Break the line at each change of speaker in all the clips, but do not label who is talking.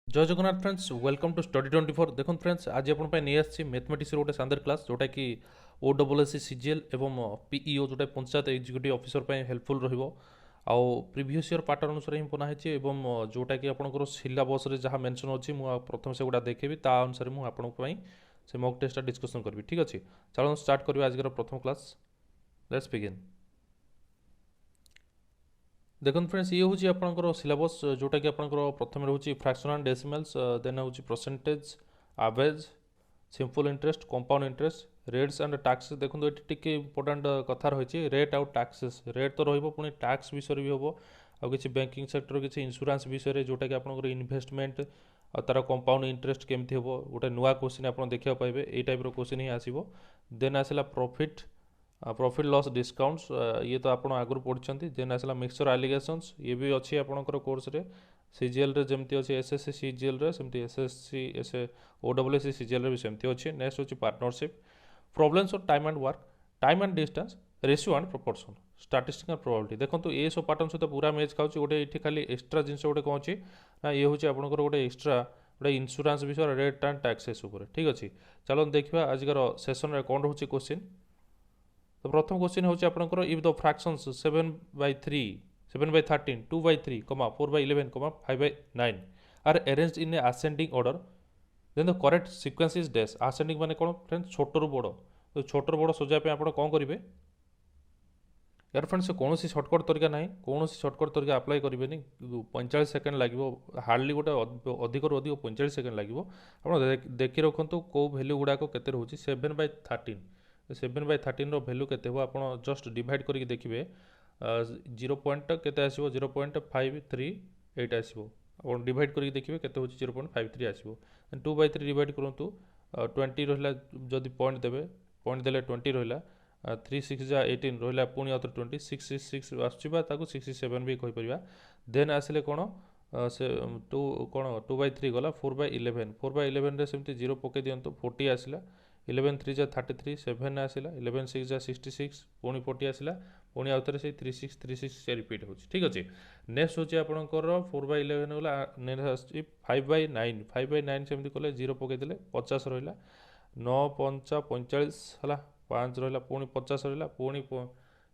जय Jagannath friends welcome to study 24 देखो friends आज आप नहीं आसी मैथमेटिक्स गोटे शानदार क्लास जोटा कि ओ डबल एस सीजीएल एवं पीईओ जोटा पंचायत एग्जीक्यूटिव ऑफिसर हेल्पफुल रहिबो आउ प्रीवियस ईयर पैटर्न अनुसार ही बना है एवं जोटा कि आपंकर सिलेबस रे जहाँ मेंशन अच्छी मुझे प्रथम से गुड़ा देखेबी ता अनुसार मुझे आपंप से मॉक टेस्ट डिस्कशन करी ठीक अच्छे चलो स्टार्ट करिए आज प्रथम क्लास लेट्स बिगिन देखो फ्रेंड्स ये हूँ आपंकर सिलेबस जोटा कि आपंकर प्रथम रोचे फ्रैक्शन एंड डेसिमल्स देन हूँ percentage average simple interest compound interest rates and taxes देखो ये टी इंपोर्टाट कथा रही रेट आउ टैक्सेस रेट तो रही टैक्स विषय भी हम आउ कि बैंकिंग सेक्टर किसी इंश्योरेंस विषय जोटा कि आपंकर इन्वेस्टमेंट और तार कंपाउंड इंटरेस्ट केमती हम गोटे नुआ क्वेश्चन आप देखा पाए यही टाइप क्वेश्चन ही आसो देन आसला प्रॉफिट लॉस डिस्काउंट्स ये तो आप आगुरी पढ़ी देन आसला मिक्सचर एलिगेशंस ये भी अच्छी आपंकर कोर्स रे सीजीएल रे जमती अच्छे एसएससी सीजीएल रे सेमती SSC S O W S CGL रे भी सेमती अच्छे नेक्स्ट होची partnership problems of time and distance ratio and proportion statistic and probability देखो ये सब पैटर्न सहित पूरा मैच खाऊँ गोटे ये खाली एक्सट्रा जिन गोटे कौन अच्छी ना ये हूँ आपंकर गोटे एक्सट्रा गोटे इन्शुरांस विषय रेट एंड टैक्सेस ठीक अच्छे चलो देखा आजकर सेसन में कौन रोचे क्वेश्चन तो प्रथम क्वेश्चन हूँ आपंकर if the fractions 7/3 7/13 2/3 4/11 5/9 are arranged in a ascending order then the correct sequence is dash ascending माने कौन फ्रेंड्स छोट रू बड़ तो छोट रू बड़ सजाइए आप कौन करेंगे यार फ्रेंड्स कौन सर्टकट तरीका ना कौन सर्टकट तरीका आप्लाय करेंगे 45 सेकेंड लगे हार्डली गोटे अधिक अधिक 45 सेकेंड लगे आप देखी रखु कौ भैल्यू गुड़ाक के रोचे 7/13 7/13 भैल्यू के आप जस्ट डिवाइड करके देखिए 0. आसो 0.538 आसो आप डिवाइड करके देखिए के 0.53 आसो 2/3 डिवाइड करूँ 20 रहा जदि पॉइंट देवे पॉइंट देले 20 रहा 3 6 जा 18 रहा पुणी आउे 20 6 आसुवा 67 भी कहीपर देन आसिले कौन से टू कौन 2/3 गला 4/11 4/11 सेमती 0 पकई दिंतु 40 आसला 11 3 जा 33 7 आसला 11 6 जा 66 पुणी 40 आसला पुणी आउ थे 36 से रिपीट हो ठीक अच्छे नेक्स्ट हूँ आपंकर 4/11 गला नेक्स्ट आस 5/9 5/9 सेमती कले 0 पकईदे 50 रहा 9 5 45 है 5 रहा पुणी 50 रहा पुणी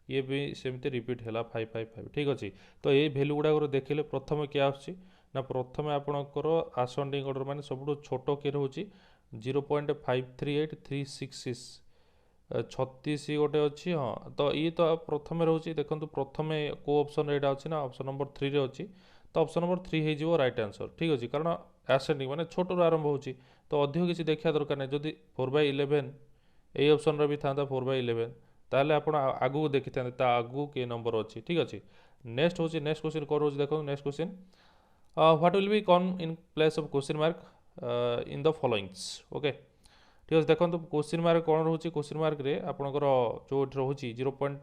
ये भी सेमती रिपीट है 5 ठीक अच्छे तो ये भैल्यू गुड़ाक देखिले प्रथम क्या आसूँ ना प्रथम आपणकर आसेंडिंग ऑर्डर मान सब छोट किए रोचे 0.538366 36 गोटे अच्छी हाँ तो ये तो प्रथम रोचे देखो प्रथम को ऑप्शन यहाँ अच्छी ना ऑप्शन नंबर 3 रे अच्छी तो ऑप्शन नंबर 3 हो राइट आंसर ठीक अच्छे कारण आसेंडिंग माने छोट आरंभ हो तो अधिक किसी देखा दरकार नहीं जदि 4/11 यही ऑप्शन भी था 4/11 ताहले आप आगू देखी था आगू के नंबर अच्छी ठीक अच्छे नेक्स्ट हूँ नेक्स्ट क्वेश्चन कौन रोज देखो next question what will be come in place of question mark in the followings okay ठीक है देखो क्वेश्चन मार्क कौन रोचे क्वेश्चन मार्क रे आपंकर जो रोचे 0 पॉइंट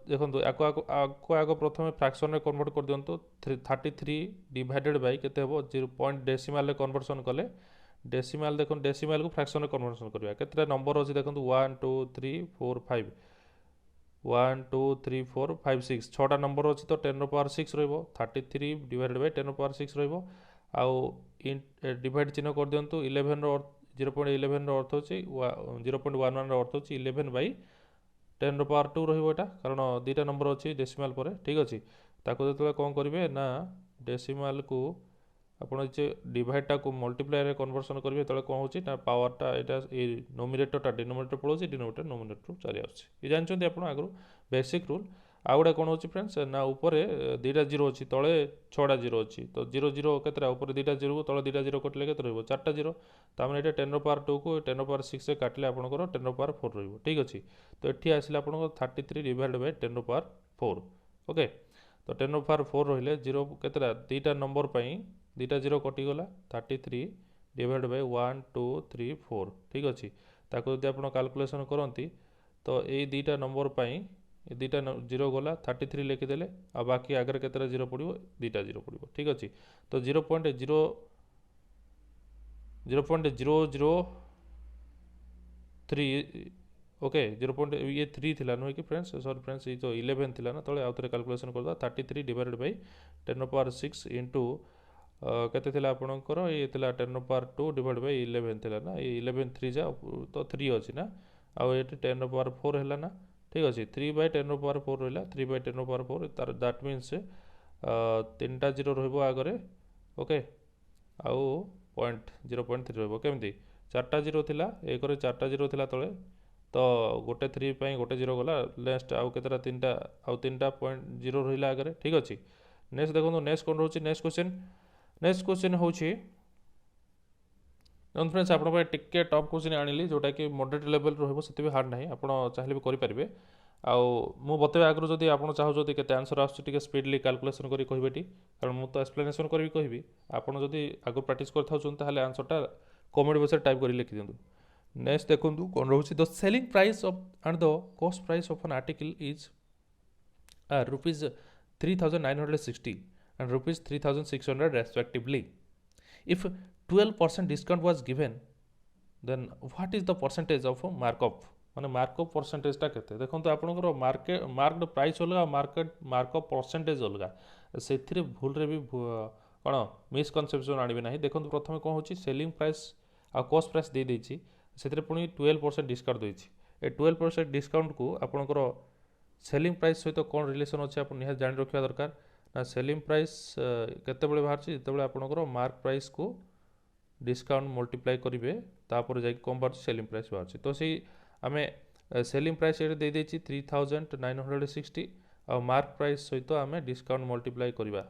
देखो आपको आग प्रथम फ्रैक्शन में कन्वर्ट कर दिंतु 33 डिवाइडेड बाय केते हेबो 0 पॉइंट डेसिमाल कन्वर्सन कले डेसिमाल देखो डेसिमाल को फ्रैक्शन में कन्वर्सन करवा केते नंबर अच्छे देखो 1 2 3 4 5 1 2 3 4 5 6 छटा नंबर अच्छी तो 10⁻6 33 डिवाइडेड बाय 10⁻6 आउ डिवाइड चिन्ह कर दिंतु 11 0.11 अर्थ हो 0.11 अर्थ हो 11/10⁻2 रहा कारण दुईटा नंबर अच्छी डेसिमाल पर ठीक अच्छे ताको जो कौन करेंगे ना डेसिमाल को आपड़ डिवाइडटा को मल्टीप्लाई कन्वर्सन करेंगे तो कौन हो पावरटा यहाँ नोमिनेटरटा डिनोमिनेटर पड़ोसी डिनोमिनेटर नोमिनेटर चली आसुच्छी जानते आप आगु बेसिक रूल आउ गोटे कौन हो फ्रेंड्स ना ऊपर दुईटा जीरो अच्छी तले 6टा जीरो अच्छी तो 0 0 के ऊपर दुईटा जीरो को तले दुईटा जीरो कटिले के 4टा जीरो तमें ये 10⁻2 को 10⁻6 काटिले आपंकर 10⁻4 ठीक अच्छे तो ये आसले आप 33 डिवाइड बाय 10⁻4 ओके तो 10⁻4 रही जीरो के दुईटा नंबर दुईटा जीरो कटिगला 33 डिवाइड बाय 1 2 3 4 ठीक अच्छे ताको जब आप कैलकुलेशन करती तो ये दुईटा नंबर दुईटा जीरो गला 33 लिखिदेले आ बाकी आगे के जीरो पड़ो दुईटा जीरो पड़ो ठीक अच्छे तो 0.003 ओके 0.3 थी नुहे कि फ्रेंड्स सॉरी फ्रेंड्स ये तो 11 थी ना तले आउ थे कैलकुलेशन करदा 33 डिवाइडेड बाय 10⁻6 इंटू केते थिला आपणकर ये थिला 10^2 डिवाइड बाय 11 थिला ना ये 11 3 जा तो 3 अछि ना आ ये 10^4 हैला ना ठीक अछि 3/10^4 रहला 3/10^4 तार दैट मीन्स तीनटा जीरो रहइबो आगरे ओके आउ पॉइंट 0.3 रहइबो केमती चारटा जीरो थिला एकरे चारटा जीरो थिला तळे तो गोटे 3 पई गोटे जीरो गला नेक्स्ट आउ केतरा तीनटा आउ तीनटा पॉइंट जीरो रहिला आगरे ठीक अछि नेक्स्ट देखो नेक्स्ट कोन रहउची नेक्स्ट क्वेश्चन होउची नॉन फ्रेंड्स आपण पे टिके टॉप क्वेश्चन आनिली जोटा कि मॉडरेट लेवल रहइबो सेते भी हार्ड नाही आपण चाहिले भी करि परिबे आउ मु बतेबे आगरो जदि आपण चाहो जदि केते आंसर आसुची टिके स्पीडली कैलकुलेशन करि कहबेटी कारण मु तो एक्सप्लेनेशन करबी कहबी आपण जदि आगो प्रैक्टिस करथाउछन ताहाले आंसरटा कमेंट बॉक्स रे टाइप करि लिखि दियंतु नेक्स्ट देखंतु कोन रहउची the selling price of and the cost price of an article is rupees 3960 and rupees 3600 respectively. If 12% discount was given, then what is the percentage of markup? माने markup percentage टा केते देखंतु आपनकर मार्कड प्राइस अलगा markup percentage अलगा सेथिरे भूल रे भी कोन मिसकनसेप्शन आनिबे नाही देखंतु प्रथमे कोन होची सेलिंग प्राइस आ कॉस्ट प्राइस दे देछि सेथिरे पुनी 12% डिस्काउंट देछि ए 12% डिस्काउंट को आपनकर सेलिंग प्राइस सहित कौन रिलेसन अच्छे आप निहात जान रखा दरकार ना सेलिंग प्राइस केते बेले बाहर जिते आपनकर मार्क प्राइस को डिस्काउंट मल्टीप्लाई करेंगे तापर जाकि कम बाहर सेलिंग प्राइस बाहर तो सी आम सेलिंग प्राइस ये दे 3960 आ मार्क प्राइस सहित आम डिस्काउंट मल्टीप्लाई करवा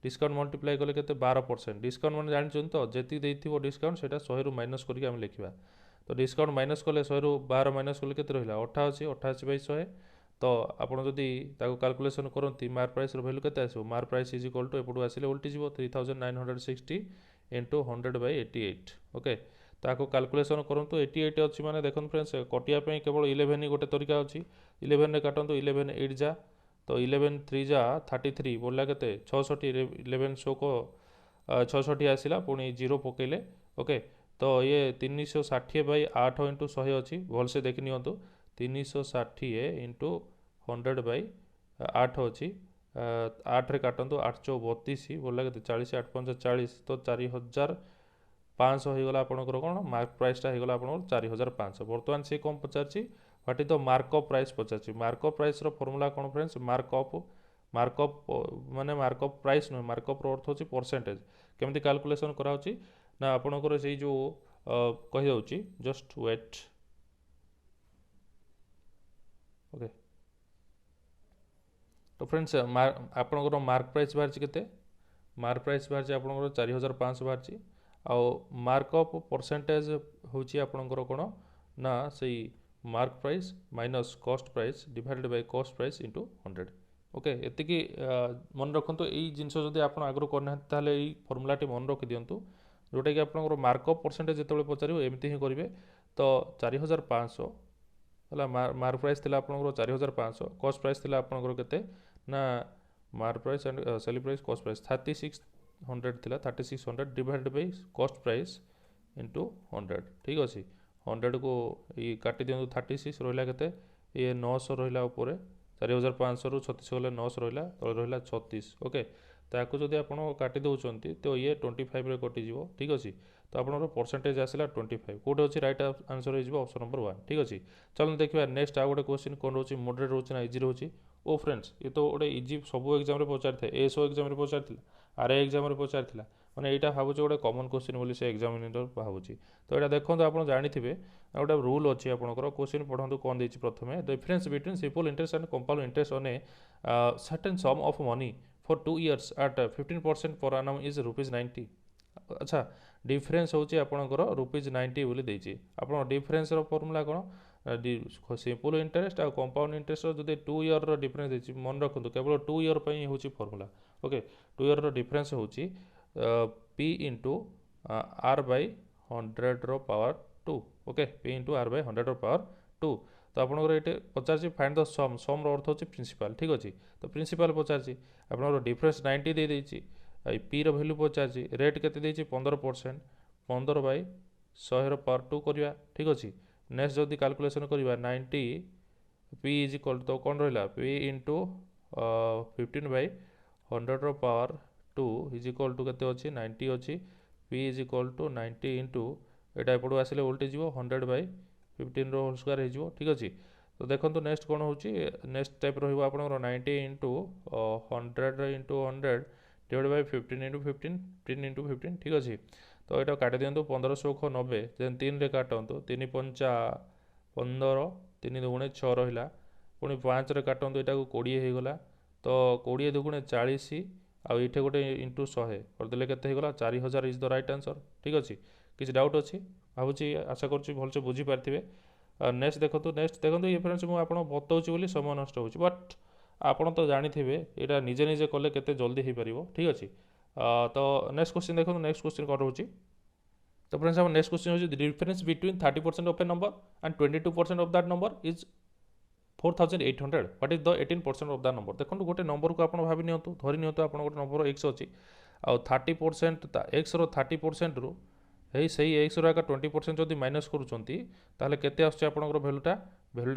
डिस्काउंट मल्टीप्लाई कले केते 12% डिस्काउंट मैंने जानते तो जी देथिबो डिस्काउंट सेटा 100 रु माइनस करके आम लिखा तो डिस्काउंट माइनस कले 100 रु 12 माइनस कले केते रहिला 88 तो आपड़ जदि कैलकुलेसन करती मार्क प्राइस वैल्यू केते आसो mark price is equal to एपटू आसिले उल्टी जीवो 3960 इंटू 100/88 ओके ताको कैलकुलेसन करंतु 88 अछि माने देखन फ्रेंड्स कटिया पे केवल 11 ही गोटे तरीका अछि 11 रे काटंतु 11 8 जा तो 11 3 जा 33 बोलला केते 66 11 शो को 66 आसिला पुनी 0 पकेले ओके तो ये 360/8 इंटू 100 अछि भल से देखि नियंतु 360 इंटू 100/8 अच्छी 8 रे काटंतु 8 32 बोला के 40 8 5 40 तो 4500 हो गला आपनकर कोन मार्क प्राइसटा हो गला आपन 4500 बर्तमान से कम पचारची what is the markup price पचारची मार्कअप प्राइस रो फार्मूला कोन फ्रेंड्स मार्कअप माने मार्कअप प्राइस न मार्कअप रो अर्थ होची परसेंटेज केमति कैलकुलेशन करा होची ना आपनकर सेही जो कहि जाउची जस्ट वेट ओके तो फ्रेंड्स आपनकर मार्क प्राइस बाहर केते मार्क प्राइस बाहर आपनकर 4500 बाहर आउ मार्कअप परसेंटेज होची आपनकर कोन ना सही mark price minus cost price divided by cost price into 100 okay एतिकी मन रखंतु एई जिंस जदि आपन आगरो करना ताले एई फार्मूला टी मन रखि दियंतु जोटा कि आपनकर मार्कअप परसेंटेज जेतेबेले पचारिबो एमति ही करिवे तो 4500 हला मार्क प्राइस थिला आपनकर 4500 कॉस्ट प्राइस थिला आपनकर केते ना mark price and selling price cost price 3600 थिला 3600 divided by cost price into 100 ठीक अछि 100 को ये काटी दियंतु 36 रहला केते ये 900 रहला ऊपर 4500 रु 36 गले 900 रहला तळे रहला 36 ओके ताको जदि आपण काटी दउचंती तो ये 25 रे कटि जीवो ठीक अछि तो आपनर परसेंटेज आसिला 25 कोड अछि राइट आंसर हो जीवो ऑप्शन नंबर 1 ठीक अछि चलो देखिबा नेक्स्ट आ गोटे क्वेश्चन कोन रहउची मॉडरेट रहउची ना इजी रहउची ओ फ्रेंड्स ये तो गोटे इजी सब एग्जाम रे पचार थे एसओ एग्जाम रे पचार थिला आरए एग्जाम रे पचार थिला माने एटा भाबुची गोटे कॉमन क्वेश्चन बोली से एग्जामिनेटर भाबुची तो एटा देखंतु आपण जानिथिबे गोटे रूल अछि आपनकर क्वेश्चन पढंतु कोन देछि प्रथमे difference between simple interest and compound interest on a certain some of money for 2 years at 15% per annum is ₹90 अच्छा डिफरेंस होची आपनकर ₹90 बोली देछि आपण डिफरेंस रो फार्मूला कोन सिंपल इंटरेस्ट आ कंपाउंड इंटरेस्ट जदि 2 ईयर रो डिफरेंस देछि मन रखंतु केवल 2 ईयर पई होची फार्मूला ओके 2 ईयर रो डिफरेंस होची p into r by 100 रो power 2 okay p into r by 100 रो पावर 2 तो आपनकर एटे पचारछि फाइंड द सम रो अर्थ होछि प्रिंसिपल ठीक अछि तो प्रिंसिपल पचारछि आपनकर डिफरेंस 90 दे देछि पी रो वैल्यू पचारछि रेट केते देछि 15% 15/100 रो पावर 2 करिया ठीक अछि नेक्स्ट जदि कैलकुलेशन करिवा 90 p इज इक्वल तो कोन रहला p into 15/100 रो power to is equal to केते अच्छी 90 अच्छी P is equal to 90 into एटा एपटू आसिले उल्टी जीवो 100 बाई 15 रो होल स्क्वायर हो ठीक अच्छे। तो देखो नेक्स्ट कौन हो नेक्स्ट टाइप रहा आपंकर 90 into 100 into 100 divide by 15 into 15 15 into 15 ठीक अच्छे। तो यहाँ काटि दिंतु 1590 देन 3 रे काटतु 3 पंचा 15 3 दुगुणे 6 रहा पुणी 5 रे काटतु यहाँ को 20 होगला तो 20 दुगुणे 40 आउ ये गोटे इंटू 100 करदे के 4000 इज द राइट आंसर ठीक अच्छे। किसी डाउट अच्छी भावुँ आशा करुँच भलसे बुझीपारे। नेक्स्ट देखो ये फ्रेंड्स मुझे आपको बताऊँ बोली समय नष्ट हो बट आपड़ तो जानिथे यहाँ निजे निजे कले केते जल्दी हो पार ठीक अच्छे। तो नेक्स्ट क्वेश्चन देखो नेक्स्ट क्वेश्चन कौन रोचे। तो फ्रेंड्स हम नेक्स्ट क्वेश्चन हो difference between 30% of A number and 22% of that number is 4800 what is the 18% of that number. देखो गोटे नंबर को आप भावी नियंतु धरी नियंतु आप गोटे नंबर एक्स अच्छी आ 30% एक्स रो 30% रु है सही एक्स रो 20% जब माइनस करुँच केते आसुची आपनकर भैल्यूटा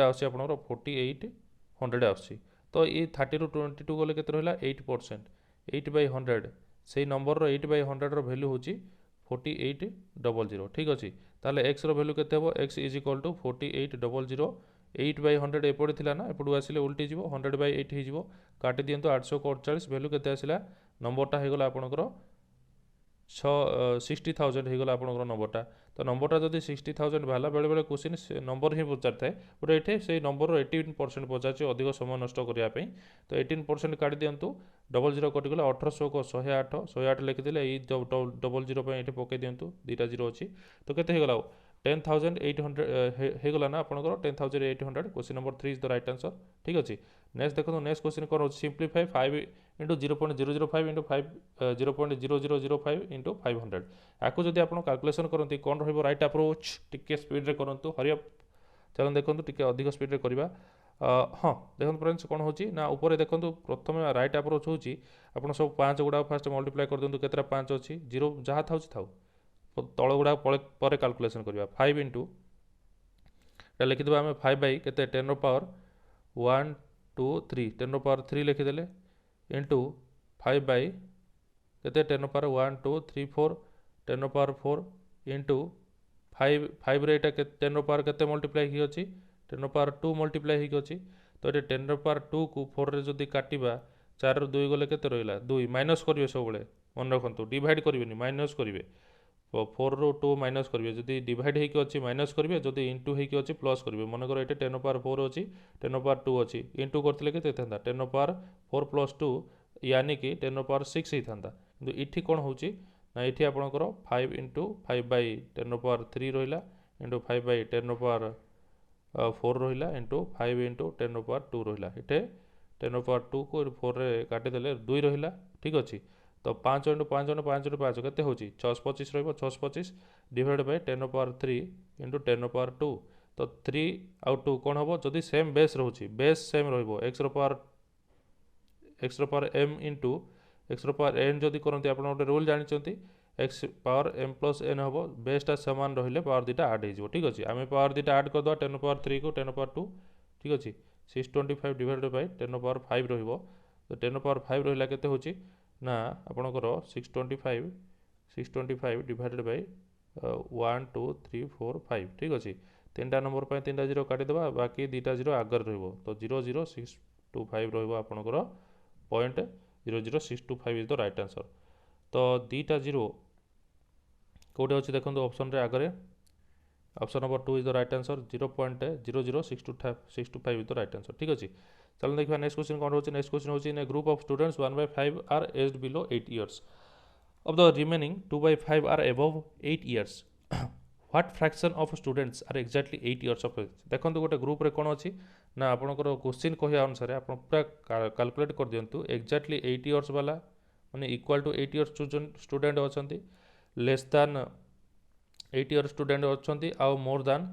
आसुची आपनकर 4800 आसुची। तो ये 30 रु 22 गले केते रहिला 8% 8/100 से नंबर रो 8/100 रो भैल्यू होची 4800 ठीक अच्छे। ताले एक्स रो भैल्यू केते हो एक्स इज इक्वल टू 4800 8/100 एपटे थिला ना एपटू आसिले उल्टी जीवो 100/8 हो काटि दियंतु 848 भैल्यू केते आसिला नंबरटा होगला आपनकर 60,000 होगला आपनकर नंबरटा। तो नंबरटा जब 60,000 बाहला बेले बेले क्वेश्चन नंबर ही पचार थाए बट ये से नंबर 18% पचार अधिक समय नष्ट करने। तो 18% काटि दियंतु 00 कटिगला 1800 को 108 लिखिदे ये 00 ये पकई दियंतु 2टा 0 अच्छी। तो केते होगला 10,800 होगला ना आपनकर 10,800 question number 3 is the right answer ठीक अच्छे। नेक्स्ट देखो नेक्स्ट क्वेश्चन कौन सिंप्लीफाई 5 इंटू 0.005 इंटू 5 0.0005 इंटू 500 आपको जब आप कैलकुलेसन करते कौन रईट अप्रोच टिके स्पीड करूँ हरिअप चलो देखो टे अधिक स्पीड करवा। हाँ देखो फ्रेंड्स कौन होना ऊपर देखो प्रथम राइट अप्रोच हो सब 5 गुड़ा फास्ट मल्टीप्लाई कर दिखाँ केतटा 5 अच्छी 0 जहाँ था तल गुड़ा पर कैलकुलेसन करवा 5 इंटू लिखिदेवा आम 5 बाई के 10 रो पावर 1 2 3 10 रो पावर 3 लिखिदेले इंटू 5 बाई के 10 रो पावर 1 2 3 4 10 रो पावर 4 इंटू 5 रे 10 रो पावर के मल्टीप्लाई ही अच्छी 10 रो पावर 2 मल्टीप्लाई ही अच्छी। तो ये 10 रो पावर 2 को 4 रे जदि काटिबा 4 रू 2 गले के रहा 2 माइनस करेंगे सब मन रखु डिवाइड करेंगे माइनस करेंगे 4 रू 2 माइनस करेंगे जदि डिवाइड होगी अच्छी माइनस करेंगे जदि इंटू होगी अच्छी प्लस करेंगे मनकर ये 10 पावर 4 अच्छी 10 पावर 2 अच्छी इंटू करते के 10 पावर 4 प्लस 2 यानी कि 10 पावर 6 होता कि इठी कौन हो ये आपंकर 5 इंटू 5 बाई 10 पावर 3 रहा इंटू 5 बाई 10 पावर 4 रहा इंटू 5 इंटू 10 पावर 2 रहा ये 10 पावर 2 को 4 रे काटिदेले 2 रहा ठीक अच्छे। तो 5 इंटू 5 इंटू 5 इंटू 5 के 625 625 divide by 10 power 3 into 10 power 2 तो 3 आउ 2 कौन हम जदि सेम बेस रोचे base same x power m into x power n जदि करते आप गोटे रूल जानते x power m plus n हम बेसटा सामान रही पावर दुटा आड हो ठीक अच्छे। आम पावर दुटा आड करदे 10 पावर 3 को 10 पावर 2 ठीक अच्छे 625 डिवाइड बाई 10 पावर 5 रही। तो 10 पावर 5 रहा के ना आपणकर 625 डिवाइडेड बाई 1 2 3 4 5 ठीक अच्छे। 3टा नंबर पर 3टा 0 काटिदेवा बाकी 2टा 0 आगर रही तो 00625 रहा 0.00625 इज द राइट आंसर। तो 2टा 0 कौटे अच्छे देखो ऑप्शन रे आगे option number 2 is the right answer 0.00625 is the right answer ठीक अच्छे। चलो देखा नेक्स्ट क्वेश्चन कौन होची नेक्स्ट क्वेश्चन होची in a group of students 1/5 are aged below 8 years of the remaining 2/5 are above 8 years what fraction of students are exactly 8 years of age. देखो गोटे group रे कौन अच्छी ना आपंकर क्वेश्चन कहया अनुसार आप पूरा कैलकुलेट कर दिंतु एक्जाक्टली 8 इयर्स वाला माने इक्वल टू 8 इयर्स स्टूडेंट अच्छा लेस दैन 8 इयर्स स्टूडेंट अच्छा आउ मोर दैन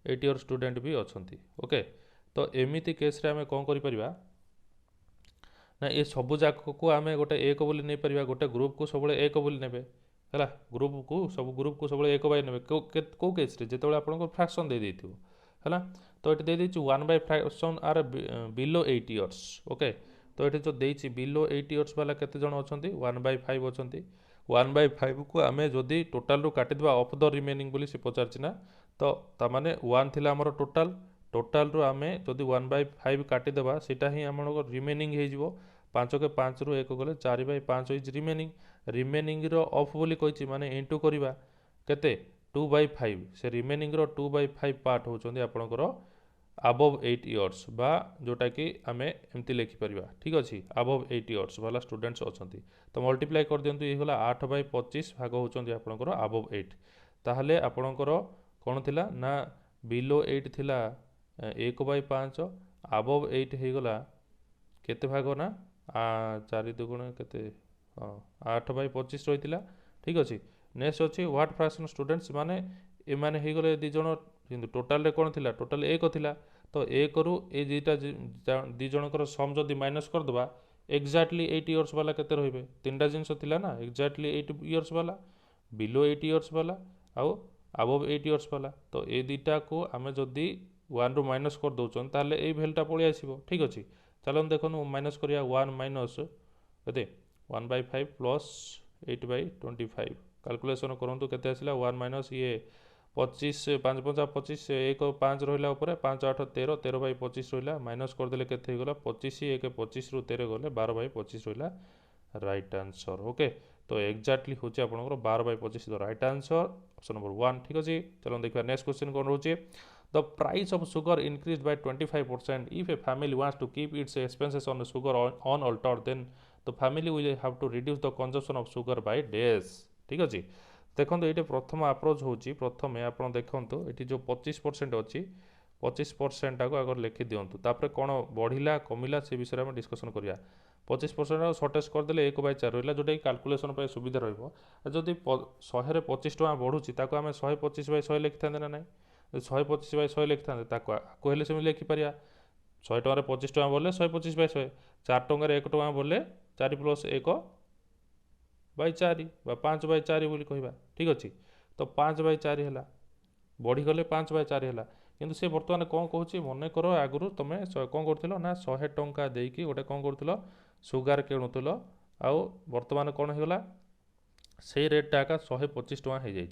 8 इयर्स स्टूडेंट भी अच्छा ओके। तो एमिति केस रे आमे कौन करि परिबा ना ये सबू जाक को आम गोटे एक बोली नहीं पार गोटे ग्रुप को सब एक बोली ने है ग्रुप को सब ग्रुप को सब एक बाय ने कौ केस जो आप फ्रैक्शन दे देथिबो है। तो ये दे 1 by fraction are below 8 years okay. तो ये जो देइछि बिलो 8 इयर्स वाला केते जण अछंती 1/5 अछंती 1/5 को आमे जदि टोटाल रू काटिदबा ऑफ द रिमेनिंग बोली से पचारछि ना तो तामाने 1 थिला हमर टोटाल रू आमे जदि 1/5 काटिदबा सेटा ही हमर रिमेनिंग हे जिवो 5 के 5 रू 1 गले 4/5 इज रिमेनिंग रो ऑफ बोली कहिछि माने इनटू करिबा केते 2/5 से रिमेनिंग रो 2/5 पार्ट होचंदी आपनकर अबव 8 इयर्स बा जोटा कि आमे एमती लिखि परिबा ठीक अछि अबव 8 इयर्स वाला स्टूडेंट्स अछंती तो मल्टीप्लाई कर दियंतु ये होला 8/25 भाग होचंदी आपनकर अबव 8 ताहले आपनकर कोन थिला ना बिलो 8 थिला 1/5 अबव 8 हे गला केते भाग ना 4 दुगुण केते 8/25 रहितिला ठीक अछि नेक्स्ट अछि व्हाट फ्रैक्शन स्टूडेंट्स माने ए माने हे गले दि जण किंतु टोटल रे कोन थिला टोटल 1 थिला तो 1 रु ए दुईटा दि जनकर सम जदि माइनस कर दबा एक्जेक्टली 8 इयर्स वाला केते रहिबे तीनटा जिंस थिला ना एक्जेक्टली 8 इयर्स वाला बिलो 8 इयर्स वाला आउ अबव 8 इयर्स वाला तो ए दुईटा को आमे जदि 1 रु माइनस कर दउचन ताले ए वैल्यूटा पळि आसीबो ठीक अछि चलन देखनु माइनस करिया 1 माइनस केते 1/5 प्लस 8/25 कैलकुलेशन करंतु केते आसिला 1 माइनस ये 25 5 5 25 1 5 रहिला ऊपर 5 8 13 13/25 रहिला माइनस कर देले केते गला 25 1 25 रु 13 गले 12/25 रहिला राइट आंसर ओके तो एक्जेक्टली होचे आपनकर 12/25 the right answer option number 1 ठीक अछि चलो देखबा नेक्स्ट क्वेश्चन कोन रहउचे the price of sugar increased by 25% if a family wants to keep its expenses on sugar unaltered then the family will have to reduce the consumption of sugar by डेज ठीक अछि देखो ये प्रथम approach होची प्रथम आप देखो ये जो 25% अच्छी 25% को अगर लिखि दिंतु तापर कौन बढ़ला कमिला से विषय में डिस्कसन करिया 25% सर्टेज करदे 1/4 रहा जोटा कैलकुलेशन पर सुविधा रही 100 25 टका बढ़ुची आम 125/100 लिखि था ना ना 125/100 लिखि था कहले से लिखिपर 100 टकर 25 टका बोले 125/100 4 टकर 1 टका बोले 4 + 1/4 बा 5/4 बोली कहबा ठीक अच्छे तो 5/4 है बढ़ीगले 5/4 है किंतु से बर्तमान कौन कहूँ मन कर आगु तुम कौन कर ना 100 टंका देकी गोटे कौन कर सुगार किणुल आउ बर्तमान कौन होगा से रेटा आका 125 टका हो जाए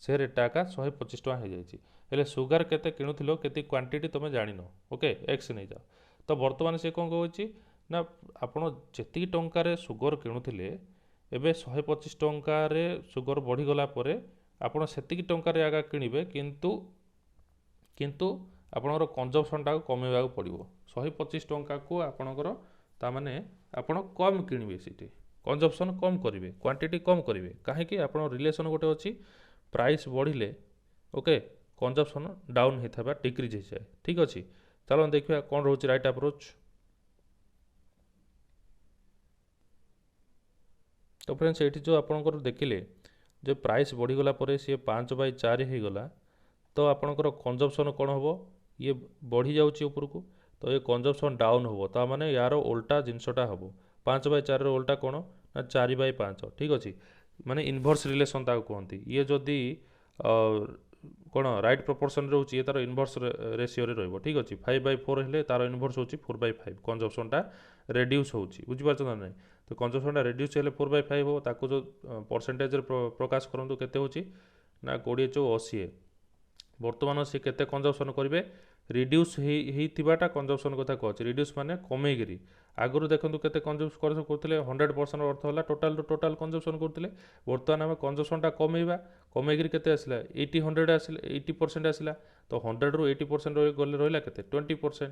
से रेटा आका 125 टका हो जाए हेले सुगार केते किणुल केते क्वांटिटी तुम जान ओके एक्स नहीं जाओ तो बर्तमान से कौन कहूँ ना आपड़ जी टंकार सुगर किणुले एबे 125 टंकार सुगर बढ़ीगला आपड़ से टंकार आगा किणवे किंतु किंतु आपणकर कंजम्पशनटा कमेवा पड़ो 125 टंका को आपणकर तामाने आपण कम किणवे सीटी कंजम्पशन कम करेंगे क्वांटिटी कम करेंगे कहीं आप रिलेसन गोटे अच्छी प्राइस बढ़िले ओके कंजम्पशन डाउन होता है डिक्रीज हो जाए ठीक अच्छे चलो देखिए कौन रोच राइट अप्रोच तो फ्रेंड्स ये जो आपंकर देखिले जो प्राइस बढ़ीगला सी 5/4 हो गला तो आपंकर कंजम्पशन कौन हम ये बढ़ी जाऊँगी उपरको तो ये कंजम्पशन डाउन हम तो मैंने यार उल्टा जिनसटा हम 5/4 उल्टा कौन ना 4/5 ठीक अच्छे माने इनवर्स रिलेसन ताको कहती ये जदि कौन राइट प्रपोर्शन रोचे ये तार इनवर्स रेसीो रो ठीक अच्छे 5/4 हेले तार इनवर्स होची 4/5 कंजम्पशनटा रेड्यूस होची बुझिपारछ ना नहीं तो कंजम्पशनटा रेड्यूस हेले 4/5 हो ताको जो परसेंटेज प्रकाश करंतु केते होची ना 20 × 80 बर्तमान सी केते कंजम्पशन करेंगे रिड्यूस होता कंजम्पशन कथा कहूँ रिड्यूस माने कमेगिरी आगु देखो केते कंजम्पशन करते 100% अर्थ है टोटाल कंजम्पशन करते बर्तमान आम कंजम्पशनटा कमेवा कमेगिरी केते आसला 80% आसला तो 100 ରୁ 80% गले रहा केते 20%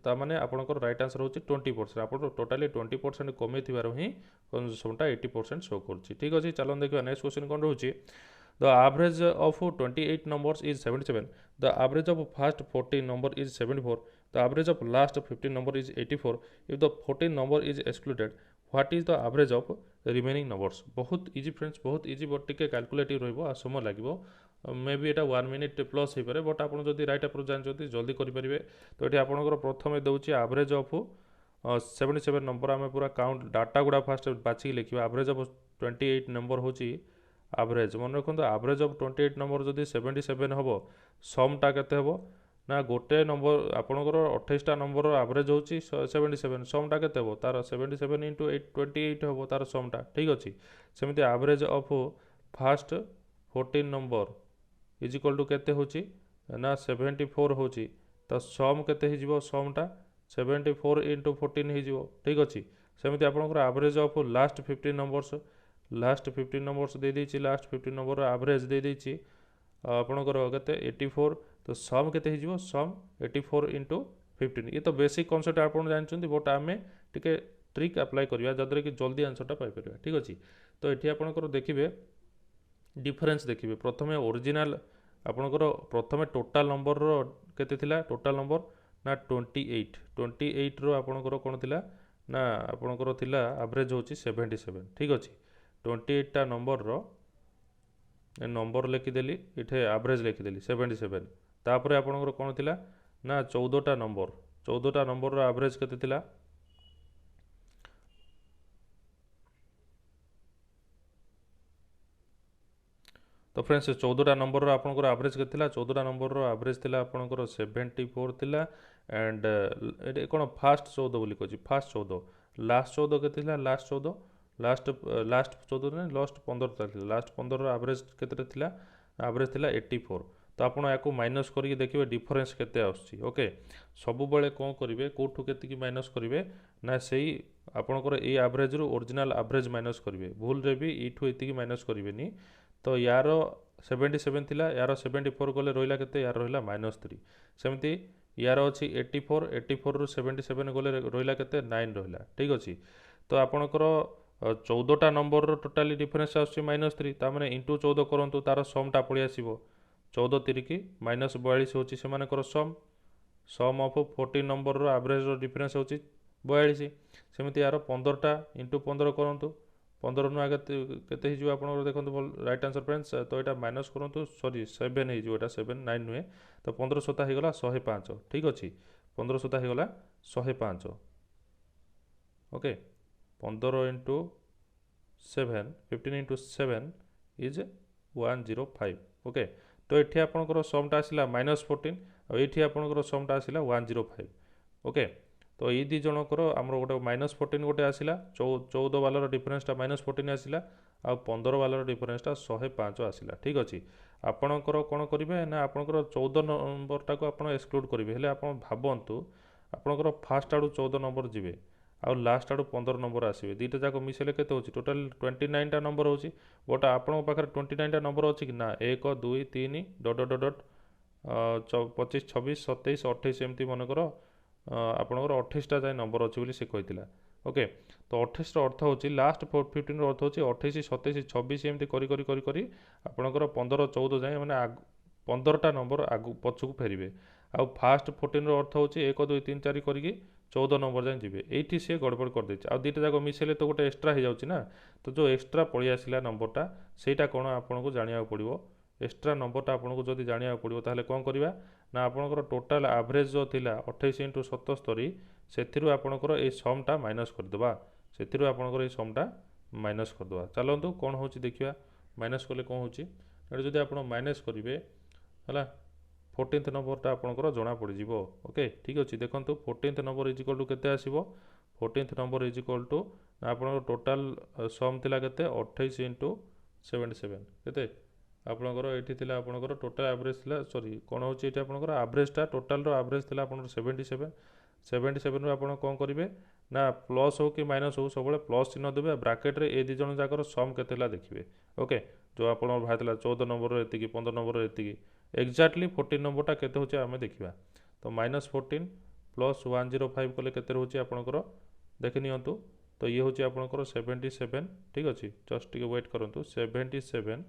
तामाने आपनकर राइट आंसर होची 20% आप टोटाली 20% कमे ही कंजम्पशनटा 80% शो कर ठीक अच्छे चलो देखिए नेक्स्ट क्वेश्चन कौन रोचे The average of 28 numbers is 77. The average of first 14 number is 74. The average of last 15 number is 84. If the 14 number is excluded, what is the average of remaining numbers? बहुत easy friends बहुत easy but टिके calculative रहिबो आ समय लागिबो may be Etah 1 minute plus हो पारे but आपन जदि right approach जानछथि जल्दी करि परिबे तो एठी आपनकर प्रथमे दउची एवरेज ऑफ 77 नंबर आमे पूरा काउंट डाटा गुडा फास्ट बाछि लिखिबा एवरेज ऑफ 28 नंबर होची एवरेज मन रखो एवरेज ऑफ 28 नंबर जदि 77 हम समटा केते हम ना गोटे नंबर आपणकर 28टा नंबर आभरेज होची 77 समटा केते हो तार 77 इंटू 28 हो तार समटा ठीक अच्छी सेमती average of first 14 number is equal to केते होची ना 74 होची तो सम केते हिजिबो समटा 74 इंटू 14 हिजिबो ठीक अच्छी सेमती आपणकर आभरेज ऑफ लास्ट 15 नंबर्स दे देछि लास्ट 15 नंबर आभरेज दे देछि आपणकर केते 84 तो सम केते हिजिबो सम 84 इंटू 15 ये तो बेसिक कॉन्सेप्ट आपण जानछन्ती बट आमे टिके ट्रिक अप्लाई करिया जदरे कि जल्दी आंसरटा पाई परिया ठीक अछि तो एठी आपणकर देखिबे डिफरेंस देखिबे प्रथमे ओरिजिनल आपणकर प्रथमे टोटल नंबर रो केते थिला टोटल नंबर ना 28 रो आपणकर कोन थिला ना आपणकर थिला एवरेज होची 77 ठीक अछि 28 टा नंबर रो नंबर लिखिदेली इठे एवरेज लिखिदेली 77 तापर आपणकर कोन थिला ना 14टा नंबर रो एवरेज केते थिला तो फ्रेंड्स 14टा नंबर रो आपणकर एवरेज केते थिला 14टा नंबर रो एवरेज थिला आपणकर 74 थिला एंड एटे कोन फास्ट 14 बोली कोची फास्ट 14 लास्ट 14 केते थिला लास्ट 14 लास्ट 14 ने लास्ट 15 था लास्ट 15 रो एवरेज केते थिला एवरेज थिला 84 तो आपण याको माइनस करिके देखिबे डिफरेंस केते आउछि ओके सब बेले कोन करिवे कोठु केते की माइनस करिवे ना सेही आपणकर ए एवरेज रो ओरिजिनल एवरेज माइनस करिवे भूल रे भी इठु एति की माइनस करिवेनी तो यार 77 थिला यार 74 गले रोइला केते यार रोइला -3 सेमती यार अछि 84 रो 77 गले रोइला केते 9 रोइला ठीक अछि तो आपणकर 14टा नंबर रो टोटाली डिफरेंस आछि -3 ता माने इंटू 14 करंतु तार समटा पळि आसीबो 14 तिरिकी -42 होची से मानकर सम ऑफ 14 नंबर रो एवरेज रो डिफरेंस होची 42 सेमती यार 15टा इंटू 15 करंतु 15 नु आगे केते हिजो आपन देखंतु राइट आंसर फ्रेंड्स तो एटा माइनस करंतु सॉरी 7 हिजो एटा 7 9 नुए तो 15 सता हे गला 105 ठीक अछि 15 सता हे गला 105 okay 15 into 7 15 into 7 is 105 okay तो एठी आपनकर समटा आसिला -14 और एठी आपनकर समटा आसिला 105 ओके तो ये दी जनकर आमर गोटे -14 गोटे आसिला 14 वालार डिफरेंसटा -14 आसिला आ 15 वालार डिफरेंसटा 105 आसिला ठीक अछि आपनकर कोन करिवे ना आपनकर 14 नंबरटा को आपन एक्सक्लूड करिवे हेले आपन भाबंतु आपनकर फास्ट आडू 14 नंबर जिवे आ लास्ट आडू 15 नंबर आसीबे दीटा जाको मिसेले केते होची टोटल 29 टा नंबर होची बट आपन पाखर 29 टा नंबर होची कि ना 1 2 3 डॉट डॉट डॉट 25 26 27 28 एमती मन करो आपनकर 28 टा जाय नंबर अछि बोली से कहितिला ओके तो 28 रो अर्थ होची लास्ट 15 रो अर्थ होची 28 27 26 एमती करी करी करी करी आपनकर 15 14 जाय माने 15 टा नंबर आगु पछकु फेरिबे आ फास्ट 14 रो अर्थ होची 1 2 3 4 करी 14 नंबर जाए जीवे एठी से गड़बड़ कर देछि आ दीटा जाको मिसेले तो गोटे एक्स्ट्रा हे जाउछि ना तो जो एक्स्ट्रा पळि आसिला नंबरटा सेटा कोन आपनको जानिया पड़िबो एक्स्ट्रा नंबरटा आपनको जदि जानिया पड़िबो ताहले कोन करिवा ना आपनकर टोटल एवरेज जो थिला 28 * 77 सेथिरु आपनकर ए समटा माइनस कर देबा सेथिरु आपनकर ए समटा माइनस कर देबा चलंतु कोन होछि देखिबा माइनस करले कोन होछि एटा जदि आपण माइनस करिवे हला 14th नंबरटा आपनकर जना पड़ जिवो ओके ठीक अछि देखंतु 14th number is equal to केते आसीबो 14th number is equal to आपनकर टोटल सम थिला केते 28 * 77 केते आपनकर एठी थिला आपनकर टोटल एवरेज थिला सॉरी कोन होछि एठी आपनकर एवरेजटा टोटल रो एवरेज थिला आपनकर 77 रो आपण कोन करिवे ना प्लस हो कि माइनस हो सब प्लस चिन्ह देबे ब्रैकेट रे ए दि जण जाकर सम केतेला देखिबे ओके जो आपण भाइतला 14 नंबर रो एति कि 15 नंबर रो एति कि एक्जाक्टली 14 नंबरटा केते होचे आमे देखिबा तो -14 प्लस 105 कले केते होचे आपनकर देखि नियंतु तो ये होचे आपनकर 77 ठीक अछि जस्ट टिके वेट करंतु 77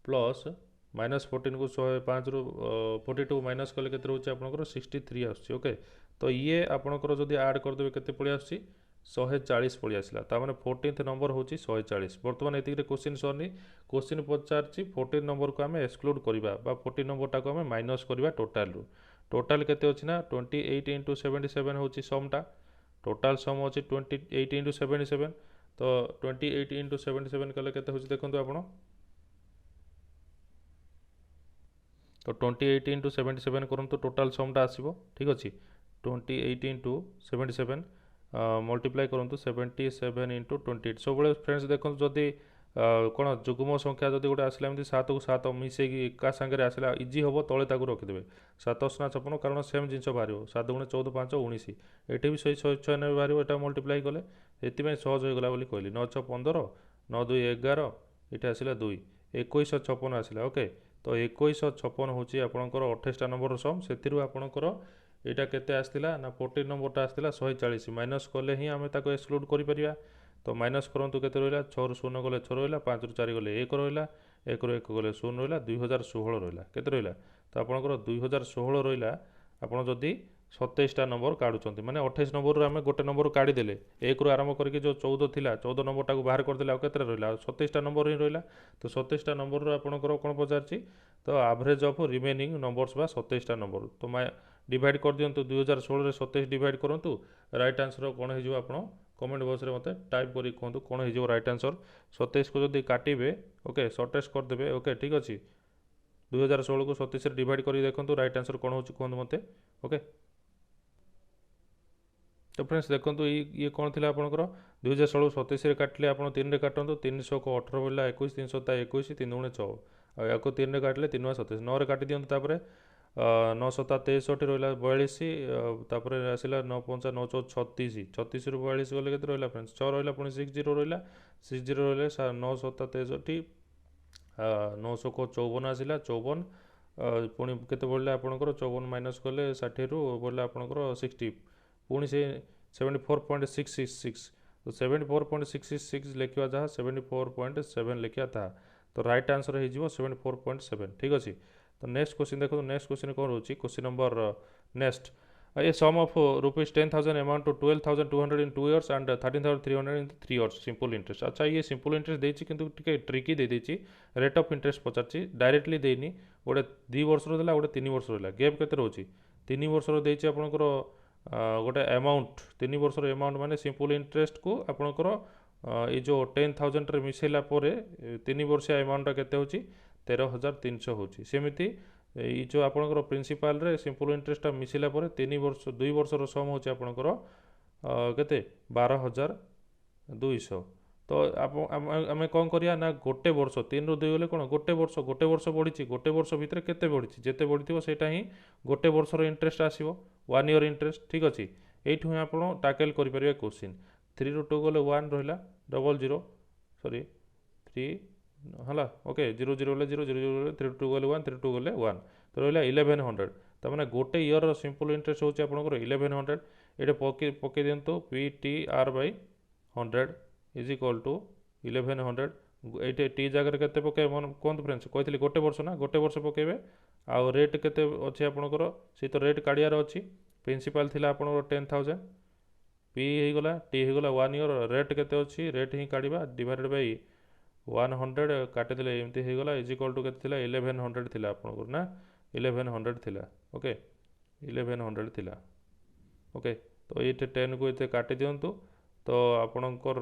प्लस -14 को 105 रो 42 माइनस कले केते होचे आपनकर 63 आछी ओके तो ये आपनकर जदी ऐड कर देबे केते पळि आछी 140 पळि आसिला ता माने 14th नंबर होची 140 वर्तमान एति रे क्वेश्चन सरनी क्वेश्चन पचारची 14 नंबर को हमें एक्सक्लूड करिबा बा 14 नंबर टा को हमें माइनस करिबा टोटल रो टोटल केते अछि ना 28 * 77 होची समटा टोटल सम होची 28 * 77 तो 28 * 77 कले केते होची देखंतु आपण तो 28 इंटू 77 करंतु टोटाल समटा आसीबो ठीक अछि 28 इंटू 77 मल्टीप्लाई करंतु 77 इंटू 28 सब बेले फ्रेंड्स देखो जदि कौन जुग्म संख्या जदि गोटे आसला एमती 7 को 7 मिसेकी एका संगे आसला इजी हम तले ताकू रखिदेवे 7 7 56 कारण सेम जिनस बाहर 7 गुणे 14 5 19 एटी भी 196 बाहर एटा मल्टीप्लाई कले एति सहज हो गला बोली कहली 9 6 15 9 2 11 ये आसला 2 2156 आसला ओके तो 2156 हूँ आपंकर 28टा नंबर सम से आपंकर यहाँ केते आसला ना 14 नंबरटा आसला 140 माइनस कले ही आम एक्सक्लूड कर तो माइनस करंतु केते रहिला 6 रु 0 गले 6 रहिला 5 रु 4 गले 1 रहिला 1 रु 1 गले 0 रहिला 2016 रहिला केते रहिला तो आपनकर 2016 रहिला आपण जदि 27टा नंबर काढुचंती माने 28 नंबर रे आमे गोटे नंबर काढी देले 1 रु आरंभ करके जो 14 थिला 14 नंबर टाको बाहर कर देला आ केते रहिला 27टा नंबर ही रहिला तो 27टा नंबर रे आपनकर कोन पचारची तो एवरेज ऑफ रिमेनिंग नंबर्स बा 27टा नंबर तो डिवाइड कर दियंतु 2016 रे 27 डिवाइड करंतु राइट आंसर कोन हे जो आपण कमेंट बॉक्स रे मते टाइप करी कहतु कोन हे जो राइट आंसर 27 को जदि काटिबे ओके शॉर्टेज कर देबे ओके ठीक अछि 2016 को 27 रे डिवाइड करी देखंतु राइट आंसर कोन होची कहतु मते ओके तो फ्रेंड्स देखो ये कौन थी आपंकर 2016 27 रे काटिले आप 3 रे काटतु 300 को 18 बोला 21 300 21 3 गुणे 6 या 3 रे काटिले 3 27 9 रे काटी दियंतु तापर 9 7 63 रहा 42 तापर आसला 9 5 9 4 36 36 रु 42 गले केते रहा फ्रेंड्स 6 रहा पुणी 60 रहा 60 रहा 9 7 63 900 को 54 आसला 54 पुणी केते बढ़ला आपनकर 54 माइनस कले 60 रु बढ़ला आपनकर 60 पुणी से 74.666 तो 74.666 लिखा जहाँ 74.7 लिखा था तो राइट आंसर हो 74.7 ठीक अच्छे तो नेक्स्ट क्वेश्चन देखो नेक्स्ट क्वेश्चन कौन रोची question number next a sum of rupees 10,000 amount to 12,200 in 2 years and 13,300 in 3 years simple interest अच्छा ये सिंपल इंटरेस्ट देछि किंतु टिके ट्रिकी दे देछि रेट ऑफ इंटरेस्ट पचारछि डायरेक्टली देनी गोटे 2 वर्ष रो देला गोटे 3 वर्ष रो देला गैप केते रोची 3 वर्ष रो देछि आपनकर गोटे अमाउंट 3 वर्ष रो अमाउंट माने सिंपल इंटरेस्ट को आपनकर ये जो 10,000 रे मिसेला परे 3 वर्ष अमाउंट केते होछि 13,300 होछि सेमिति ये जो आपनकर प्रिंसिपल रे सिंपल इंटरेस्ट मिसिला परे 3 वर्ष 2 वर्ष रो सम होछि आपनकर केते 12,200 तो आमे कौन करिया ना गोटे वर्ष 3 रु 2 गले कोन गोटे वर्ष बढ़ी गोटे वर्ष भितर केते बढ़ी जेते बढ़ी सेटा ही गोटे वर्ष रो इंटरेस्ट आसीबो 1 ईयर इंटरेस्ट ठीक अछि एठु ही आपण टैकल करि परिबे क्वेश्चन 3 रु 2 गले 1 रहिला 00 सॉरी 3 हला ओके 0 0 गले 0 0 0 3 2 गले 1 3 2 गले 1 तो रहिला 1100 त माने गोटे ईयर रो सिंपल इंटरेस्ट होछि आपनकर 1100 एटे पके दियंतो PTR by 100 is equal to 1100 ये टी जगह केते पके मन कोन फ्रेंड्स कहथि गोटे वर्ष ना गोटे वर्ष पकेबे आ रेट केते अछि आपनकर से तो रेट काडियार अछि प्रिंसिपल थिला आपनकर 10,000 पी हे गला टी हे गला 1 ईयर रेट केते अछि रेट ही काडिबा डिवाइडेड बाय 100 काटे देले एमती हे गला इज इक्वल टू केते थिला 1100 थिला आपनकर ना 1100 थिला ओके 1100 थिला ओके तो ये 10 को एते काटि दियंतु तो आपणकर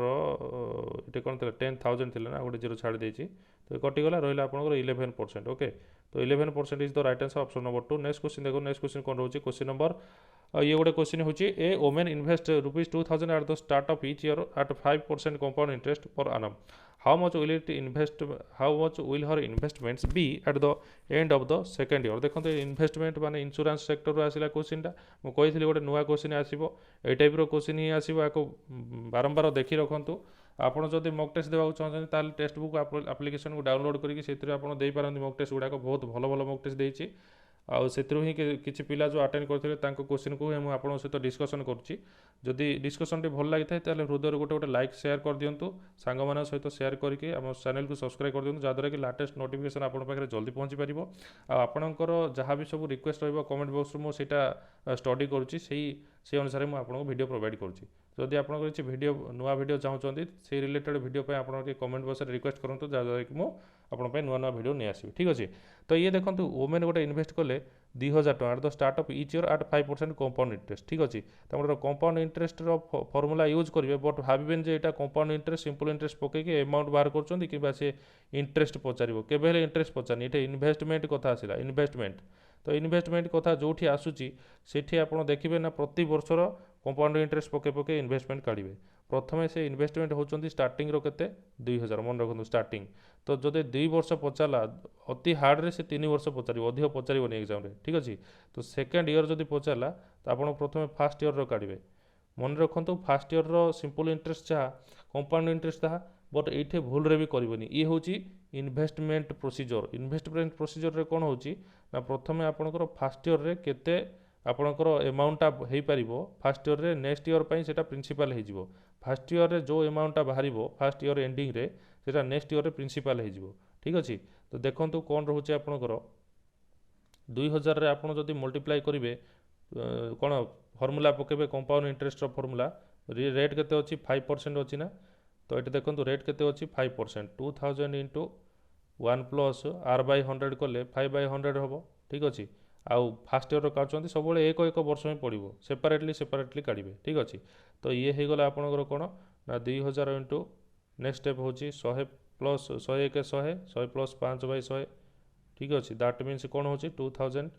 ये कौन था 10,000 थिला ना गोटे जीरो छाड़ देछि तो कटिगला रहा आपंकर 11% ओके तो 11% is the right answer option number 2 next question देखो नेक्स्ट क्वेश्चन कौन रोचे क्वेश्चन नंबर ये गोटे क्वेश्चन होची a women invest ₹2,000 at the start of each year at 5% compound interest पर annum how much will it invest how much will her investments be at the end of the second year देखो investment माने insurance sector आसिला question टा मु कहिथिली गोटे नुआ question आसीबो ए type रो question ही आसीबो आको बारंबार देखि रखंतु आपण जदि मॉक टेस्ट देबाक चाहछन ताल टेक्स्ट बुक एप्लीकेशन को डाउनलोड करके सेतिर आपण देई पारंती मॉक टेस्ट गुडा को बहुत भलो भलो मॉक टेस्ट देछि आउ सेतिर ही किछि पिला जो अटेंड करथिले तांको क्वेश्चन को हम आपण सहित डिस्कशन करछि जदि डिस्कशन टे भल लागि थाए ताले हृदय गोटे गोटे लाइक शेयर कर दियंतु सांग मान सहित शेयर करके हम चैनल को सब्सक्राइब कर दियंतु जादरा कि लेटेस्ट नोटिफिकेशन आपण पाखरे जल्दी पहुंची परिबो आ आपणकर जहाँ भी सब रिक्वेस्ट रहइबो कमेंट बॉक्स मु सेटा स्टडी करूछि सेही अनुसार मु आपनको वीडियो प्रोवाइड करूछि जदि आप किसी वीडियो नुआ वीडियो चाहते से रिलेटेड वीडियो पे आप कमेंट बॉक्स में रिक्वेस्ट करूँ जहाँद्वारा कि मुझे नुआ नुआ वीडियो नहीं आसबि ठीक अच्छे। तो ये देखो वोमेन गोटे इन्वेस्ट कले 2000 टका at the start of each year at 5% compound interest ठीक अच्छे। तो कंपाउंड इंटरेस्ट फर्मूला यूज करेंगे बट भावें जे यहाँ कंपाउंड इंटरेस्ट सिंपल इंटरेस्ट पकईकि अमाउंट बाहर कर इंटरेस्ट पचार के इंटरेस्ट पचारनी ये इन्वेस्टमेंट कथा आसला इन्वेस्टमेंट। तो इन्वेस्टमेंट कथा जो आसूची से आप देखिए ना प्रति वर्षर कंपाउंड इंटरेस्ट पके इन्वेस्टमेंट काढ़े प्रथम से इन्वेस्टमेंट होती स्टार्टिंग के 2000 मन रखु स्टार्टिंग। तो जब 2 वर्ष पचारा अति हार्ड्रे से 3 वर्ष पचार अधिक पचार एग्जाम ठीक अच्छे। तो सेकेंड ईयर जब पचारा तो आप प्रथम फास्ट ईयर काढ़े मन रखु फास्ट ईयर सिंपल इंटरेस्ट जहाँ कंपाउंड इंटरेस्ट जहाँ बट ये भूल भी करनी ये हूँ इन्वेस्टमेंट प्रोसीजर। इन्वेस्टमेंट प्रोसीजर कौन हो प्रथम आपंकर फास्ट ईयर रे केते आपणकर एमाउंटा हो पार फास्ट ईयर रे नेक्स्ट ईयर पर से प्रिंसिपाल हो फास्ट ईयर रे जो एमाउंटा बाहर फास्ट ईयर एंडिंग रे से नेक्स्ट ईयर रे प्रिंसिपाल हो ठीक अच्छे। तो देखो कौन रोचे आपणकर 2000 रे आप जब मल्टीप्लाई करेंगे कौन फर्मूला पकेबे कंपाउंड इंटरेस्ट फर्मूला रेट केते अच्छी 5% अच्छी ना। तो ये देखो रेट केते अच्छी 5% 2000 इंटू 1 प्लस आर बाय 100 कले 5/100 हम ठीक अच्छे। आउ फास्ट ईयर काटुँच सब एक वर्ष में पड़ो सेपरेटली काढ़े ठीक अच्छे। तो ये हो गला आपंकर कौन ना 2000 इंटू नेक्स्ट स्टेप हूँ 100 प्लस 101 100 100 प्लस 5/100 ठीक अच्छे। दैट मीन्स कौन हो 2000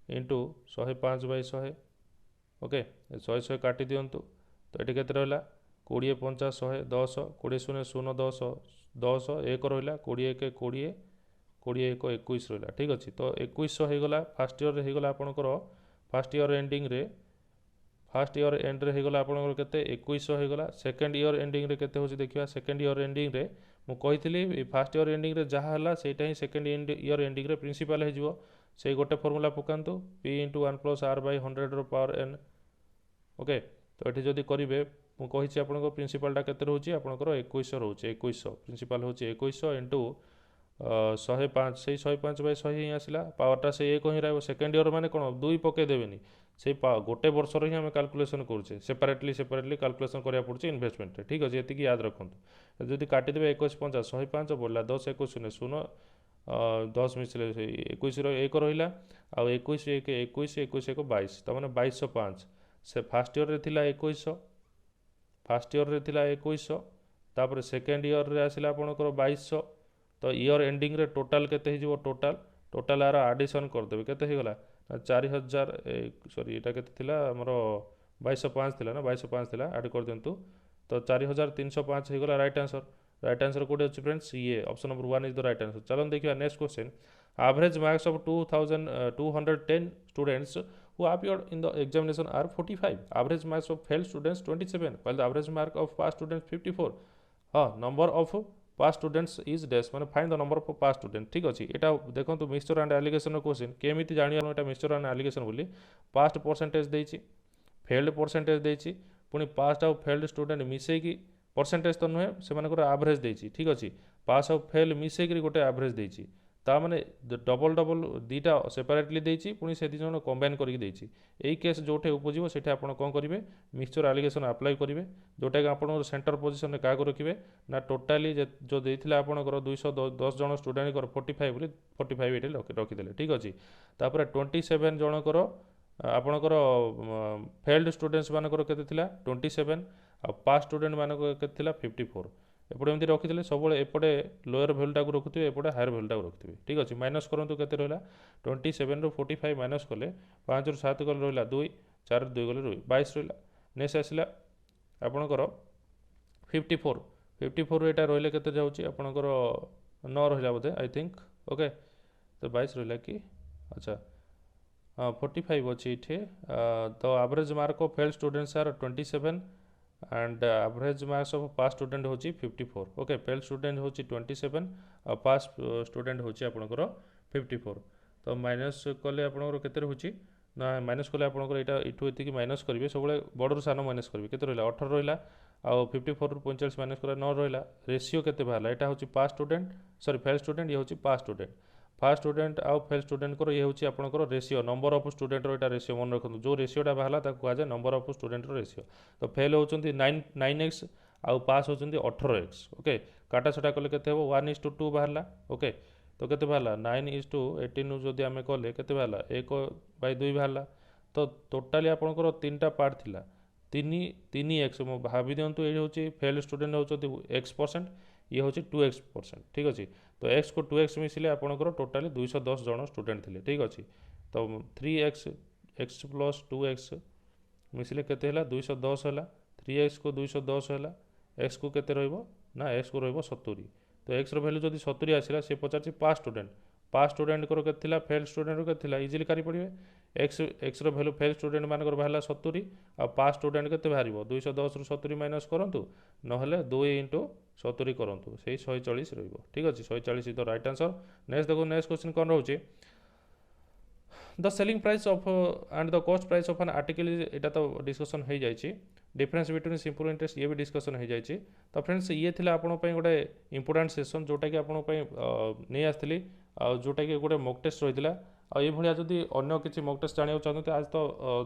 इंटू 100 5/100 ओके 100 100 काटी दिंतु। तो ये के रहा 20 50 100 10 20 0 0 10 10 1 रहा 20 1 20 20 1 21 रहा ठीक अच्छे। तो 2100 होगला फास्ट ईयर होगला आपंकर फास्ट ईयर एंडिंग रे फास्ट ईयर एंड रे होगला आपंकर केते 2100 होगला। सेकेंड ईयर एंडिंग रे केते होची देखिया सेकेंड ईयर एंडिंग रे मु कहितली फास्ट ईयर एंडिंग रे जहाँ हला सेटा ही सेकेंड ईयर एंडिंग रे प्रिंसिपल हो जिवो से गोटे फॉर्मूला पकांतु p into 1 plus r by 100 रो पावर n ओके। तो ये जदि करेंगे मुझे आप प्रिंसिपालटा केते रोचे आपंकर 2100 रोचे 2100 प्रिंसिपाल हूँ 2100 इंटू 105 से 105/100 ही आसला पावरटा से एक ही रहा सेकेंड ईयर मैंने कौन 2 पकईदेवेनि से गोटे वर्षर ही आम कैलकुलेसन करुचे सेपरेटली कैलकुलेसन करा पड़े इन्वेस्टमेंट ठीक अच्छे। ये याद रखुँ जब काटिदेवे 21 50 105 बढ़ला 10 21 0 10 मिसले 21 1 रहा आउ 21 1 21 21 1 22 तो मैंने 2205 से फास्ट ईयर रे थिला 2100 फास्ट ईयर रे थिला 2100 तापर सेकेंड ईयर रे आसिला आपनकर 2200। तो ईयर एंडिंग रे टोटाल केते हो टोटाल आर आडिशन करदेवे केते हो गला 4000 सॉरी ये केते थिला हमर 2205 थिला ना 2205 थिला ऐड कर दिंतु। तो 4305 हो गला राइट आंसर कोड अच्छे फ्रेंड्स ये option number 1 is the right answer. चलो देखिए next question average marks of 2210 students who appeared in the examination are 45. Average marks of failed students 27 while the average mark of pass students 54. Number of pass students is dash माने find the number of pass student ठीक अच्छे। यहाँ देखो mixture and allegation question केमी जाना यहाँ mixture and allegation बोली past percentage देछि फेल्ड परसेंटेज देछि पुणी पास्ट आउ फेल्ड स्टूडेंट मिसेकी परसेंटेज तो नुहे से एवरेज देछि ठीक अच्छे पास आउ फेल मिसेकी गोटे एवरेज देछि ता माने डबल डबल दीटा सेपरेटली देछि पुणी से दी जण कंबाइन करके देछि एई केस जोटे उपजिवो सेठे आपण कोन करिवे मिक्सचर एलिगेशन अप्लाई करिवे जोटा कि आपण सेंटर पोजीशन रे कागो रखिवे ना टोटाली जो देथिला आपणकर 210 जण स्टूडेंट कर 45 बोली 45 एटे रखि देले ठीक अछि। तापर 27 जनकर आपणकर फेल्ड स्टूडेंट्स मानकर केते थिला 27 आ पास स्टूडेंट मानकर केते थिला 54 एपटे एमती रखिले सब एपटे लोअर भैल्यूटा को रखुवे एपटे हायर भैल्यूटा को रखुवे ठीक अच्छे। माइनस करंतु केते रहला 27 रो 45 माइनस कले 5 रो 7 गले रहला 2 4 रो 2 गले 22 रहला नेक्स्ट आसला आपणकर 54 रो एटा रहले केते जाउची आपणकर 9 रहला बोधे आई थिंक ओके। तो 22 रहला कि अच्छा 45 अच्छी इठे। तो average mark of failed students are 27 and average marks of pass student होची 54 ओके। फेल स्टूडेंट होची 27 और पास स्टूडेंट होची आपनकर 54। तो माइनस कले आपनकर केते होची ना माइनस कले आपनकर एटा इठु एति कि माइनस करिवे सबले बडर सानो माइनस करिवे केते रहला 18 रहला आ 54 ରୁ 45 माइनस करा 9 रहला रेशियो केते बाहला एटा होची पास स्टूडेंट सॉरी फेल स्टूडेंट ये होची पास स्टूडेंट फास्ट स्टूडेंट आउ फेल स्टूडेंट को ये हूँ आपंकर ratio number of student Etah ratio मन रखु जो रेसीोटा बाहर कहुए नंबर ऑफ स्टूडेंट रेसीो तो फेल होती 9x आउ पास होती 18x ओके काटाछटा कले के 1:2 बाहर ओके तो के बाहर 9:18 जदि आम कले के बाहर 1/2 बाहर तो टोटाली आपंकर 3टा पार्ट थिला 3x भावी दिंतु ये हूँ फेल स्टूडेंट होती x%, ये हूँ 2x%, ठीक अच्छे तो x को 2x मिसिले आपंकर टोटाली 210 जन स्टूडेंट थे, ठीक अच्छे तो 3x x + 2x मिसिले केते हला 210 है 3x को 210 है x को केते रहिबो ना x को रहिबो 70 तो x रो वैल्यू जदि 70 आसिला से पचार पास स्टूडेंट को केते फेल स्टूडेंट को केते इजिली करि पड़िबे x रो वैल्यू फेल स्टूडेंट मानकर बाहला 70 आ पास स्टूडेंट केते बाहरिबो 210 रु 70 माइनस करंतु नहले 2 × 70 करंतु सेही 140 रहिबो, ठीक अछि 140 is the right answer. Next देखो नेक्स्ट क्वेश्चन कोन रहउची the selling price of and the cost price of an article एटा तो डिस्कशन हो जाइए डिफरेंस बिटवीन सिंपल इंटरेस्ट ये भी डिस्कशन हो जाइए तो फ्रेंड्स ये थिला आपण पई गोटे इंपोर्टेंट सेशन जोटा कि आपण पई नै आस्थिली जोटा कि गोटे मॉक टेस्ट रहितला आ ये भलिया जदि अन्य किछि मॉक टेस्ट जानिया चाहते आज तो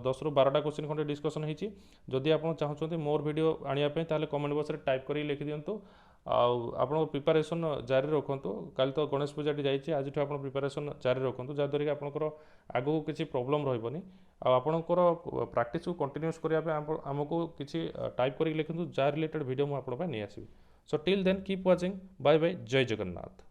10 रु 12टा क्वेश्चन खंडे डिस्कशन होईची जदि आपण चाहछन्ते मोर वीडियो आनिया पई ताले कमेंट बॉक्स रे टाइप करी लिखि दियंतु आपन प्रिपरेशन जारी रखु काल तो गणेश पूजा जाइए आज आप प्रिपरेशन जारी रखु जहाँद्वारा कि आपंकर आगू किसी प्रोब्लेम रही आपंकर प्राक्टिस को कंटिन्यूस करने आमको किसी टाइप कर लिखु जहाँ रिलेटेड वीडियो मुझे नहीं आसबि। So till then keep watching, bye bye, Jai Jagannath.